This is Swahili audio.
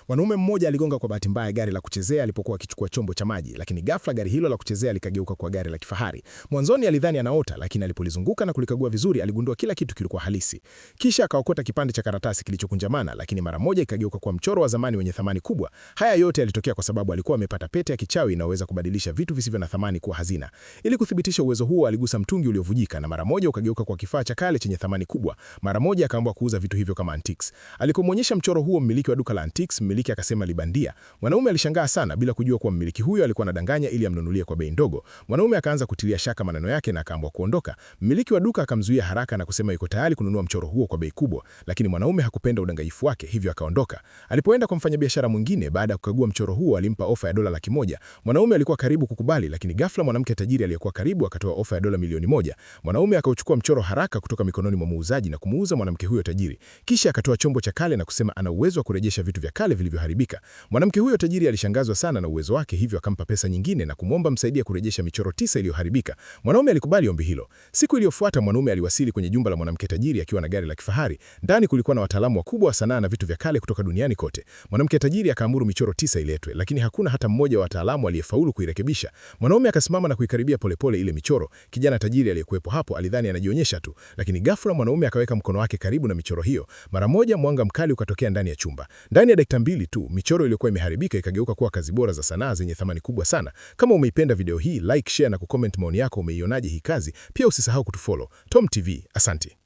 Mwanaume mmoja aligonga kwa bahati mbaya gari la kuchezea alipokuwa akichukua chombo cha maji, lakini ghafla gari hilo la kuchezea likageuka kwa gari la kifahari. Mwanzoni alidhani anaota, lakini alipolizunguka na kulikagua vizuri aligundua kila kitu kilikuwa halisi. Kisha akaokota kipande cha karatasi kilichokunjamana, lakini mara moja ikageuka kwa mchoro wa zamani wenye thamani kubwa. Haya yote yalitokea kwa sababu alikuwa amepata pete ya kichawi inayoweza kubadilisha vitu visivyo na thamani kuwa hazina. Ili kuthibitisha uwezo huo, aligusa mtungi uliovujika na mara moja ukageuka kwa kifaa cha kale chenye thamani kubwa. Mara moja akaamua kuuza vitu hivyo kama antiques. Alikomwonyesha mchoro huo mmiliki wa duka la antiques, mmiliki akasema libandia. Mwanaume alishangaa sana bila kujua kuwa mmiliki huyo alikuwa anadanganya ili amnunulie kwa bei ndogo. Mwanaume akaanza kutilia shaka maneno yake na akaamua kuondoka. Mmiliki wa duka akamzuia haraka na kusema yuko tayari kununua mchoro huo kwa bei kubwa, lakini mwanaume hakupenda udanganyifu wake, hivyo akaondoka. Alipoenda kwa mfanyabiashara mwingine baada ya kukagua mchoro huo, alimpa ofa ya $100,000. Mwanaume alikuwa karibu kukubali, lakini ghafla mwanamke tajiri aliyekuwa karibu akatoa ofa ya $1,000,000. Mwanaume akauchukua mchoro haraka kutoka mikononi mwa muuzaji na kumuuza mwanamke huyo tajiri. Kisha akatoa chombo cha kale na kusema ana uwezo wa kurejesha vitu vya kale vilivyoharibika. Mwanamke huyo tajiri alishangazwa sana na uwezo wake, hivyo akampa pesa nyingine na kumwomba msaidie kurejesha michoro 9 iliyoharibika. Mwanaume alikubali ombi hilo. Siku iliyofuata mwanaume aliwasili kwenye jumba la mwanamke tajiri akiwa na gari la kifahari. Ndani kulikuwa na wataalamu wakubwa wa sanaa na vitu vya kale kutoka duniani kote. Mwanamke tajiri akaamuru michoro 9 iletwe, lakini hakuna hata mmoja wa wataalamu aliyefaulu kuirekebisha. Mwanaume akasimama na kuikaribia polepole ile michoro. Kijana tajiri aliyekuwepo hapo alidhani anajionyesha tu, lakini ghafla mwanaume akaweka mkono wake karibu na michoro hiyo. Mara moja mwanga mkali ukatokea ndani ya chumba. Ndani ya dakika 2 tu, michoro iliyokuwa imeharibika ikageuka kuwa kazi bora za sanaa zenye thamani kubwa sana. Kama umeipenda video hii, like, share na kucomment maoni yako. Umeionaje hii kazi? Pia usisahau kutufollow Tom TV. Asante.